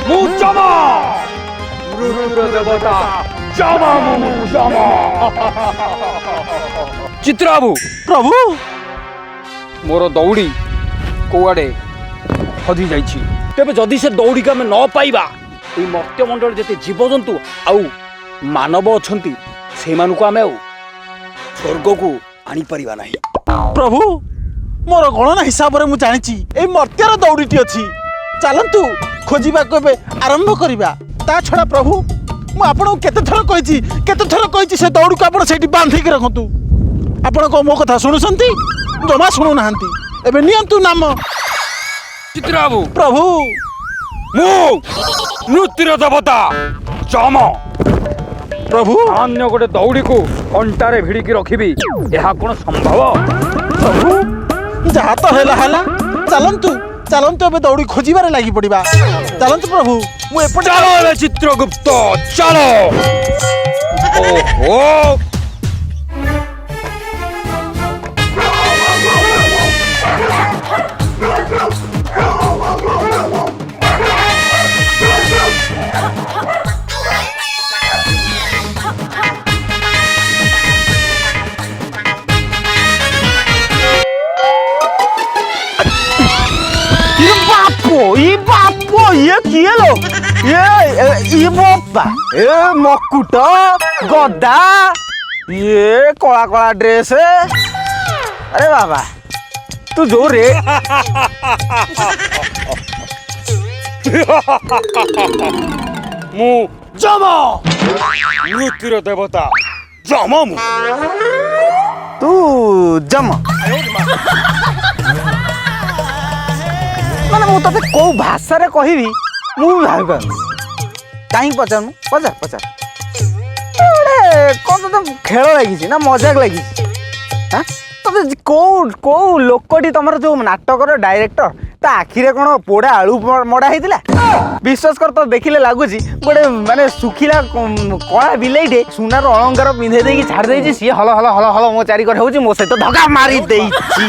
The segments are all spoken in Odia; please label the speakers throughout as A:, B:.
A: ମୁଁ ଯମ ମୃତ୍ୟୁର ଦେବତା ଯମ ମୁଁ ଯମ। ଚିତ୍ରବାବୁ
B: ପ୍ରଭୁ
A: ମୋର ଦୌଡ଼ି କୋଆଡ଼େ ହଜି ଯାଇଛି। ତେବେ ଯଦି ସେ ଦୌଡ଼ିକି ଆମେ ନ ପାଇବା ଏଇ ମର୍ତ୍ତ୍ୟମଣ୍ଡଳରେ ଯେତେ ଜୀବଜନ୍ତୁ ଆଉ ମାନବ ଅଛନ୍ତି ସେମାନଙ୍କୁ ଆମେ ଆଉ ସ୍ୱର୍ଗକୁ ଆଣିପାରିବା ନାହିଁ।
B: ପ୍ରଭୁ ମୋର ଗଣନା ହିସାବରେ ମୁଁ ଜାଣିଛି ଏଇ ମର୍ତ୍ତ୍ୟର ଦୌଡ଼ିଟି ଅଛି। ଚାଲନ୍ତୁ ଖୋଜିବାକୁ ଏବେ ଆରମ୍ଭ କରିବା। ତା ଛଡ଼ା ପ୍ରଭୁ ମୁଁ ଆପଣଙ୍କୁ କେତେଥର କହିଛି ସେ ଦୌଡ଼ିକୁ ଆପଣ ସେଇଠି ବାନ୍ଧିକି ରଖନ୍ତୁ। ଆପଣ କ'ଣ ମୋ କଥା ଶୁଣୁଛନ୍ତି? ଜମା ଶୁଣୁନାହାନ୍ତି। ଏବେ ନିଅନ୍ତୁ ନାମ।
A: ଚିତ୍ରବାବୁ
B: ପ୍ରଭୁ
A: ମୁଁ ମୃତ୍ୟୁର ଦେବତା ଯମ
B: ପ୍ରଭୁ
A: ଅନ୍ୟ ଗୋଟେ ଦୌଡ଼ିକୁ ଅଣ୍ଟାରେ ଭିଡ଼ିକି ରଖିବି, ଏହା କ'ଣ ସମ୍ଭବ?
B: ପ୍ରଭୁ ଯାହା ତ ହେଲା ଚାଲନ୍ତୁ ଏବେ ଦୌଡ଼ି ଖୋଜିବାରେ ଲାଗି ପଡ଼ିବା। ଚାଲନ୍ତୁ ପ୍ରଭୁ ମୁଁ ଏପଟେ
A: ଚାଲ ଏବେ ଚିତ୍ରଗୁପ୍ତ ଚାଲ। ଓହୋ
B: ये किए लो ये बापा मकुट गदा ये कला कला ड्रेस अरे बाबा तू जो रे
A: ମୁଁ ଯମ ମୃତ୍ୟୁର ଦେବତା ଯମ ମୁଁ।
B: तू जम ମାନେ ମୁଁ ତତେ କୋଉ ଭାଷାରେ କହିବି ମୁଁ ବି ଭାବିପାରୁନି। କାହିଁକି ପଚାରୁନୁ? ପଚାର ଗୋଟେ କ'ଣ ତତେ ଖେଳ ଲାଗିଛି ନା ମଜାକ ଲାଗିଛି? ହାଁ ତତେ କୋଉ ଲୋକଟି ତମର ଯୋଉ ନାଟକର ଡାଇରେକ୍ଟର ତା ଆଖିରେ କ'ଣ ପୋଡ଼ା ଆଳୁ ମଡ଼ା ହେଇଥିଲା? ବିଶ୍ୱାସ କର ତ ଦେଖିଲେ ଲାଗୁଛି ଗୋଟେ ମାନେ ଶୁଖିଲା କଳା ବିଲେଇଟେ ସୁନାର ଅଳଙ୍କାର ପିନ୍ଧେଇ ଦେଇକି ଛାଡ଼ି ଦେଇଛି। ସିଏ ହଲ ହଲ ହଲ ହଲ ମୋ ଚାରିକରେ ହେଉଛି, ମୋ ସହିତ ଧଗା ମାରି ଦେଇଛି।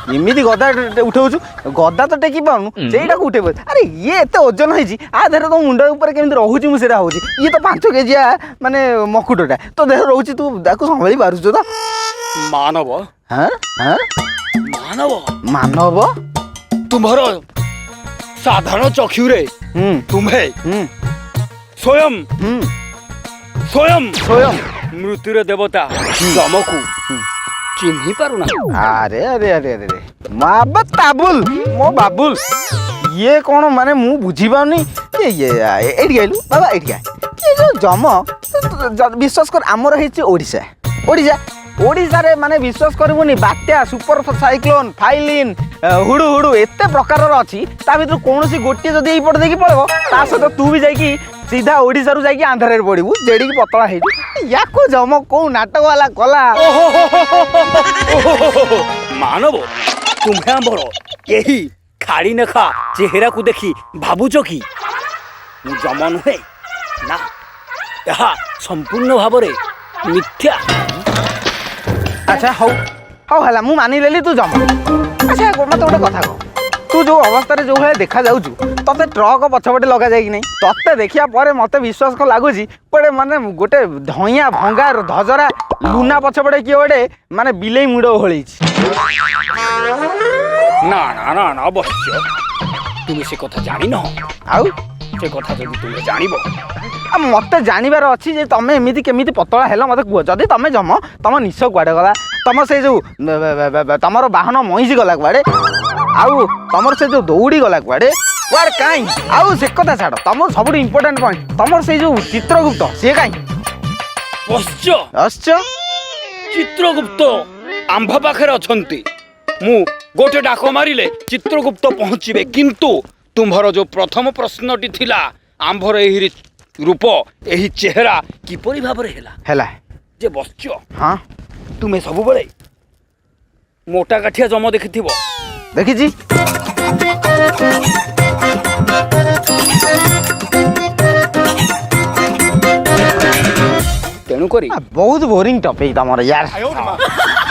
B: ଏମିତି ଗଦା ଉଠଉଛୁ, ଗଦା ତ ଟେକି ପାରୁନୁ, ସେଇଟାକୁ ଉଠେଇ ପାରୁଛୁ। ଆରେ ଇଏ ଏତେ ଓଜନ ହେଇଛି, ଆ ଦେହରେ ତୋ ମୁଣ୍ଡ ଉପରେ କେମିତି ରହୁଛି ମୁଁ ସେଇଟା ଭାବୁଛି। ଇଏ ତ 5 କେଜିଆ ମାନେ ମକୁଟଟା ତୋ ଦେହରେ ରହୁଛି, ତୁ ତାକୁ ସମ୍ଭାଳି ପାରୁଛୁ ତ?
A: ମାନବ
B: ମାନବ
A: ତୁମର ସାଧାରଣ ଚକ୍ଷୁରେ ତୁମ୍ଭେ ସ୍ୱୟଂ ମୃତ୍ୟୁର ଦେବତା ଯମକୁ ଚିହ୍ନି ପାରୁନା?
B: ଆରେ ଆରେ ଆରେ ଆରେ ତାବୁଲ ମୋ ବାବୁଲ, ଇଏ କ'ଣ ମାନେ ମୁଁ ବୁଝିପାରୁନି। ଏଇଠି ଆଇଲୁ ବାବା, ଏଇଠି ଏ ଯୋଉ ଯମ ବିଶ୍ୱାସ କର ଆମର ହେଇଛି ଓଡ଼ିଶାରେ ମାନେ ବିଶ୍ୱାସ କରିବୁନି, ବାତ୍ୟା, ସୁପର ସାଇକ୍ଲୋନ, ଫାଇଲିନ୍, ହୁଡୁ ହୁଡୁ ଏତେ ପ୍ରକାରର ଅଛି। ତା ଭିତରୁ କୌଣସି ଗୋଟିଏ ଯଦି ଏଇପଟେ ଦେଇକି ପଳେଇବ, ତା ସହିତ ତୁ ବି ଯାଇକି ସିଧା ଓଡ଼ିଶାରୁ ଯାଇକି ଆନ୍ଧ୍ରରେ ପଡ଼ିବୁ, ଯେଡ଼ିକି ପତଳା ହେଇଛୁ। ୟାକୁ ଯମ କୋଉ ନାଟକ ବାଲା କଲା?
A: ମାନବ ତୁମ୍ଭେ ଆମର ଏହି ଖାଡ଼ି ନେଖା ଚେହେରାକୁ ଦେଖି ଭାବୁଛ କି ମୁଁ ଯମ ନୁହେଁ? ନା, ଏହା ସମ୍ପୂର୍ଣ୍ଣ ଭାବରେ ମିଥ୍ୟା।
B: ଆଚ୍ଛା ହଉ ହେଲା, ମୁଁ ମାନିନେଲି ତୁ ଯମ। ଆଚ୍ଛା ମତେ ଗୋଟେ କଥା କହ, ତୁ ଯୋଉ ଅବସ୍ଥାରେ ଯୋଉ ଭଳିଆ ଦେଖାଯାଉଛୁ, ତତେ ଟ୍ରକ୍ ପଛପଟେ ଲଗାଯାଇ କି ନାହିଁ? ତତେ ଦେଖିବା ପରେ ମତେ ବିଶ୍ୱାସ ଲାଗୁଛି ଗୋଟେ ଧଇଁଆ ଭଙ୍ଗା ଧଜରା ଲୁନା ପଛପଟେ କିଏ ଗୋଟେ ମାନେ ବିଲେଇ ମୁଣ୍ଡ ଓହଳେଇଛି।
A: ନା ଅବଶ୍ୟ ତୁମେ ସେ କଥା ଜାଣିନ।
B: ଆଉ
A: ସେ କଥା ଯଦି ତୁମେ ଜାଣିବ,
B: ମତେ ଜାଣିବାର ଅଛି ଯେ ତମେ ଏମିତି କେମିତି ପତଳା ହେଲ ମତେ କୁହ। ଯଦି ତମେ ଯମ, ତମ ନିଶ କୁଆଡ଼େ ଗଲା? ତମ ସେଇ ଯୋଉ ତମର ବାହନ ମଇଁଷି ଗଲା କୁଆଡ଼େ? ଆଉ ତମର ସେ ଯୋଉ ଦୌଡ଼ି ଗଲା କୁଆଡ଼େ କାହିଁ? ଆଉ ସେ କଥା ଛାଡ଼, ତମର ସବୁଠୁ ଇମ୍ପୋର୍ଟାଣ୍ଟ ପଏଣ୍ଟ, ତମର ସେଇ ଯୋଉ ଚିତ୍ରଗୁପ୍ତ ସିଏ କାହିଁ?
A: ଚିତ୍ରଗୁପ୍ତ ଆମ୍ଭ ପାଖରେ ଅଛନ୍ତି। ମୁଁ ଗୋଟେ ଡାକ ମାରିଲେ ଚିତ୍ରଗୁପ୍ତ ପହଞ୍ଚିବେ। କିନ୍ତୁ ତୁମ୍ଭର ଯୋଉ ପ୍ରଥମ ପ୍ରଶ୍ନଟି ଥିଲା, ଆମ୍ଭର ଏହି ରୂପ, ଏହି ଚେହେରା କିପରି ଭାବରେ ହେଲା ଯେ ବସ୍ୟ?
B: ହଁ,
A: ତୁମେ ସବୁବେଳେ ମୋଟା କାଠିଆ ଯମ ଦେଖିଥିବ।
B: ଦେଖିଛି।
A: ତେଣୁକରି
B: ବହୁତ ବୋରିଂ ଟପିକ୍ ତମର ୟାର।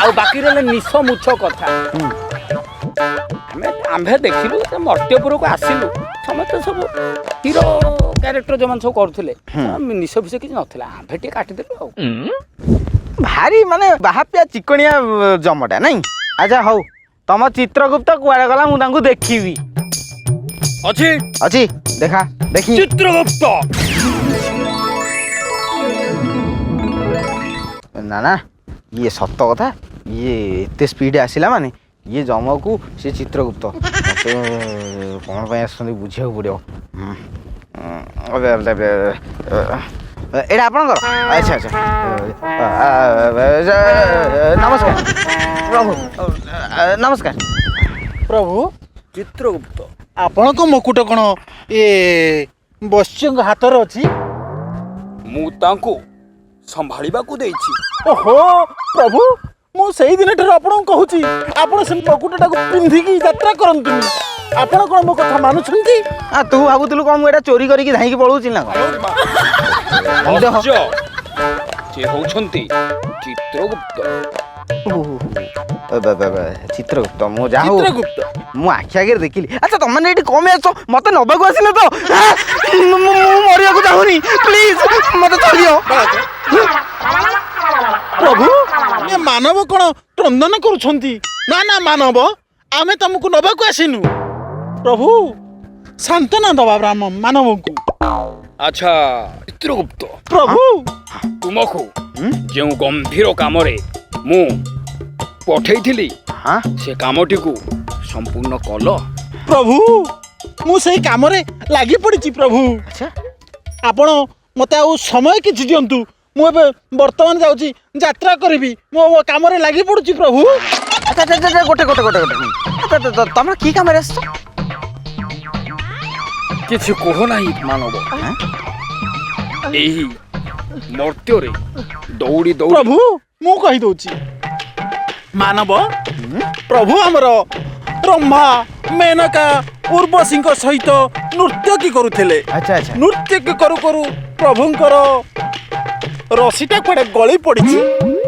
A: ଆଉ ବାକି ରହିଲେ ନିଶ ମୁଛ କଥା। आम्भे देखिलु मर्त्यपुर को आसिलु समस्त सब हीरो कैरेक्टर जो सब करुले निश फिश किसी नथिला आम्भे टे काटिदेलु
B: भारी माने बाहापिया चिकनिया जमटा नहीं। अच्छा हौ तम चित्रगुप्त कुआडे गला मु तांको देखिबी
A: अछि
B: अछि देखा देखी
A: चित्रगुप्त
B: ना ना ये सत्य कथा ये एते स्पीड आसिला माने ये जम को से चित्रगुप्त मते कौन पे आसुनी बुझिया पड़ियो एटा आपन कर अच्छा अच्छा नमस्कार प्रभु नमस्कार
C: प्रभु
A: चित्रगुप्त
C: आपण को मुकुट कौन ये बस्यंग हाथ अच्छी
A: मु तांको संभाळिबा को देइछि।
C: ओहो प्रभु मु सेही दिन ठार आपण कहूची आपण से मुकुटटा को पिंधिकी यात्रा करंतुनी आपण कोन मो कथा मानुछंती
B: आ तू भाबुतलु कोन मु एटा चोरी करिकी धाइकी पळौची ना
A: जे होछंती चित्रगुप्त
B: चित्रगुप्त मु जाहु
C: चित्रगुप्त
B: मु आखि आगे देखिली। अच्छा तुम मैंने एटी कम आसो मते नबाको आसिन तो मु मरिया को चाहुनी प्लीज मते छोड़ियो
C: प्रभु ये मानव कोन क्रंदन करूछंती ना ना मानव आमे तुमको नबा को आसिनु प्रभु सांत्वना दबा ब्राह्मण मानव को।
A: अच्छा चित्रगुप्त
C: प्रभु
A: तुमको जो गंभीर कामरे मु पठेइथिली
B: हां
A: से कामटी को संपूर्ण कल
C: प्रभु मु सेही कामरे लागि पड़िछि प्रभु।
B: अच्छा
C: आपण मते आउ समय किछि दियंतु मु एबे वर्तमान जाउछि यात्रा करबी मो कामरे लागि पड़ुछि प्रभु।
B: अच्छा अच्छा अच्छा गोटे गोटे गोटे गोटे तुम की काम रे
A: किछि कहो नाही मानव एही मर्त्य रे दौड़ी दौड़ी
C: प्रभु मु कहि दउछि मानव प्रभु हमर ब्रह्मा मेनका उर्वशी सहित नृत्य की करुथिले।
B: अच्छा अच्छा
C: नृत्य की करू करू प्रभुंकर रसीटा कुआडे गली पड़िछि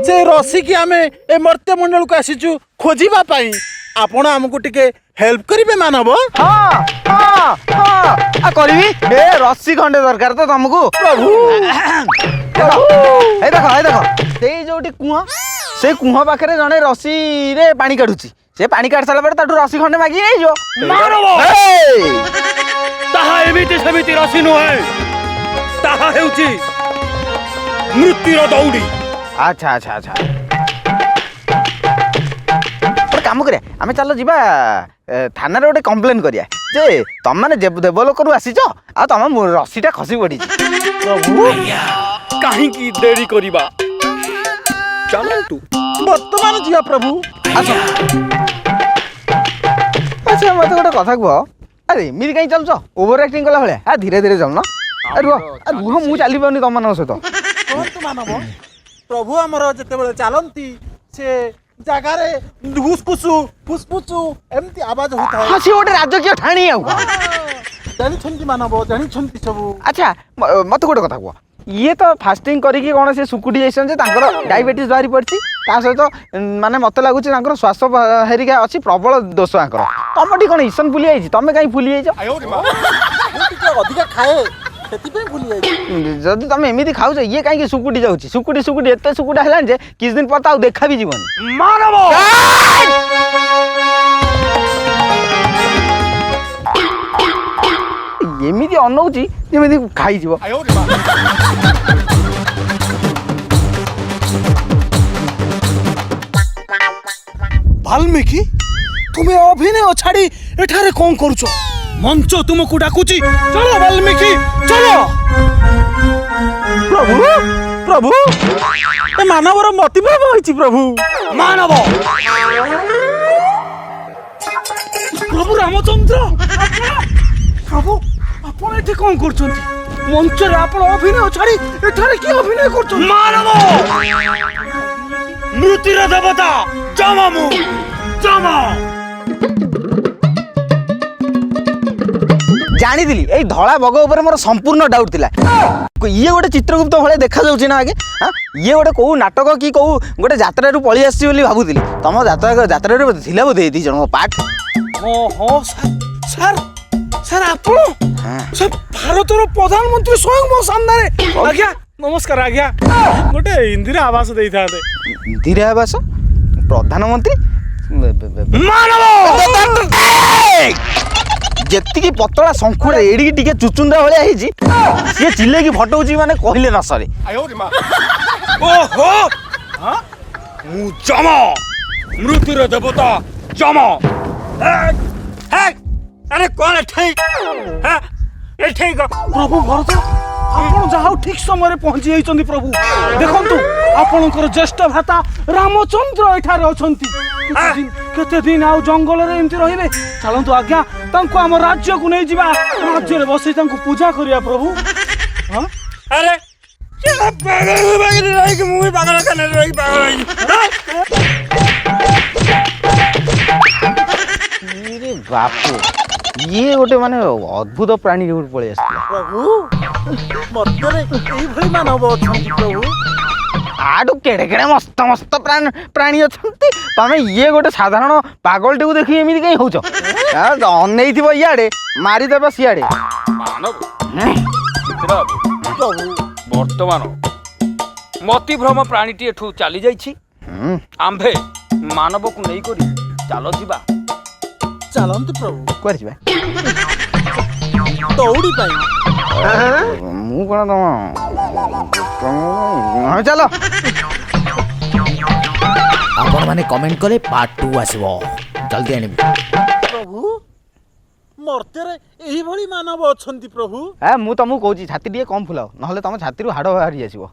C: से रसी की आमे ए मर्त्य मंडल को आसीचु खोजिबा पाई आपण हमकु टिके हेल्प करिवे मानव।
B: हाँ हाँ हाँ आ करबी ए रस्सी खंडे दरकार तो तुमको
C: प्रभु
B: देखो सेई जोटी कुआ से कुआ पाखरे जने रस्सी रे पानी काढुची से पानी काढ साला पर ताठू रस्सी खंडे मागी नै जो
A: मानव ताहा एमिति समिति रसी नुहे ताहा हेउची मृत्युर दौड़ी।
B: अच्छा अच्छा अच्छा पर काम करिया आमे चलो जीवा थाना रे गोटे कंप्लेन करिया जे तुम माने देवलोक रु आसी छ आ तुम रस्सीटा खसी पड़ी
C: प्रभु
A: काहे की देरी करिबा चलंतु
C: वर्तमान जिया प्रभु।
B: अच्छा अच्छा मते गोटे कथा कह अरे एमिति कहीं चलछ ओवर एक्टिंग कला भले आ धीरे धीरे चलना अरे रुह मु चली पाउनी तुम मान सहित
C: मानव प्रभु हमर जते बेले चालंती से जगह रे फुसफुसु फुसफुसु एमती आवाज होता है।
B: हाँ सी गोटे राजकीय ठाणी आउ
C: जानी छंती मानव जानी छंती सब।
B: अच्छा मत गोटे कथा कह ये तो फास्टिंग करिकी कौन से सुकुटी जाइछन जे तांकर डायबिटीज बारी पड़छि ता सहित माने मते लागुछि तांकर स्वास्थ्य हेरिका अछि प्रबल दोष तांकर तमटी कोन ईसन फुली आइछि तमे काई फुली आइछ
C: अधिका खाए सेति पे भूली जाई
B: जदि तमे एमिति खाउछ ये काई सुकुटी जाउछि सुकुटी एते सुकुटा हलान जे किछ दिन पता देखा भी जीवन
A: मानव
B: एमिति अनौछि जेमिति खाई जीव
C: वाल्मीकि तुम्हें अभिनय छाड़ी एठारे कौन करूछ
A: मंच तुमको डाकुची चलो वाल्मीकि चलो।
C: प्रभु प्रभु ए मानवर मतिभाव होइछि प्रभु
A: मानव प्रभु रामचंद्र
C: प्रभु आपण एठी कौन करछंती मंच रे आपण अभिनय छाड़ी एठारे की अभिनय करछंती
A: मानव मृत्युर देवता जममु जम
B: जानी दिली ए धला बग ऊपर मोर संपूर्ण डाउट थिला ये गोटे चित्रगुप्त भले देखा जाउछि ना आगे हां ये गोटे को नाटक की को गोटे यात्रा रु पळी आसी बोली भाबुतिली तम यात्रा रे थिला बोधे दी जण पाठ
C: ହଁ ହଁ ସାର୍ ସାର୍ ଆପଣ ସାର୍ ଭାରତର ପ୍ରଧାନମନ୍ତ୍ରୀ ସ୍ୱୟଂ ମୋ ସାମ୍ନାରେ ଆଜ୍ଞା ନମସ୍କାର ଆଜ୍ଞା ଗୋଟେ ଇନ୍ଦିରା ଆବାସ ଦେଇଥାନ୍ତେ
B: ଇନ୍ଦିରା ଆବାସ ପ୍ରଧାନମନ୍ତ୍ରୀ ଯେତିକି ପତଳା ଶଙ୍ଖୁରେ ଏଡ଼ିକି ଟିକେ ଚୁଚୁନ୍ଦା ଭଳିଆ ହେଇଛି ସିଏ ଚିଲେଇକି ଫଟଉଛି ମାନେ କହିଲେ ନ ସରେ।
A: ଓହୋ ମୁଁ ଯମ ମୃତ୍ୟୁର ଦେବତା ଯମ। ଆରେ କଣ ଏଠି
C: ପ୍ରଭୁ ଭରତ ଆପଣ ଯାହା ହଉ ଠିକ ସମୟରେ ପହଞ୍ଚି ଯାଇଛନ୍ତି ପ୍ରଭୁ ଦେଖନ୍ତୁ ଆପଣଙ୍କର ଜ୍ୟେଷ୍ଠ ଭ୍ରାତା ରାମଚନ୍ଦ୍ର ଏଠାରେ ଅଛନ୍ତି କେତେ ଦିନ ଆଉ ଜଙ୍ଗଲରେ ଏମିତି ରହିବେ ଚାଲନ୍ତୁ ଆଜ୍ଞା ତାଙ୍କୁ ଆମ ରାଜ୍ୟକୁ ନେଇଯିବା ରାଜ୍ୟରେ ବସେଇ ତାଙ୍କୁ ପୂଜା କରିବା ପ୍ରଭୁ।
A: ଆରେ ମୁଁ ବି ପାଗଳଖାନାରେ ରହିକି ପାଗଳ
B: ବାପୁ ଇଏ ଗୋଟେ ମାନେ ଅଦ୍ଭୁତ ପ୍ରାଣୀ ପଳେଇ ଆସିଥିଲା।
C: ପ୍ରଭୁ ମର୍ତ୍ତ୍ୟରେ ଏଇଭଳି ମାନବ ଅଛନ୍ତି ପ୍ରଭୁ
B: ଆଡୁ କେଡ଼େ କେଡ଼େ ମସ୍ତ ମସ୍ତ ପ୍ରାଣୀ ଅଛନ୍ତି ତମେ ଇଏ ଗୋଟେ ସାଧାରଣ ପାଗଳଟିକୁ ଦେଖି ଏମିତି କାହିଁ ହଉଛ ଅନେଇଥିବ ଇଆଡେ ମାରିଦେବ ସିଆଡେ।
A: ପ୍ରଭୁ ବର୍ତ୍ତମାନ ମତିଭ୍ରମ ପ୍ରାଣୀଟି ଏଠୁ ଚାଲି ଯାଇଛି ଆମ୍ଭେ ମାନବକୁ ନେଇକରି ଚାଲ ଯିବା।
C: ଚାଲନ୍ତୁ ପ୍ରଭୁ
B: କୁଆଡ଼େ ଯିବା
C: ଦୌଡ଼ି ପାଇଁ
B: ମୁଁ କଣ ତମ ଚାଲ
D: ଆପଣମାନେ କମେଣ୍ଟ କଲେ ପାର୍ଟ 2 ଆସିବ ଜଲ୍ଦି ଆଣିବି।
C: ପ୍ରଭୁ ମର୍ତ୍ତ୍ୟରେ ଏଇଭଳି ମାନବ ଅଛନ୍ତି ପ୍ରଭୁ
B: ମୁଁ ତମକୁ କହୁଛି ଛାତି ଟିକେ କମ୍ ଫୁଲାଅ ନହେଲେ ତମ ଛାତିରୁ ହାଡ଼ ବାହାରି ଆସିବ।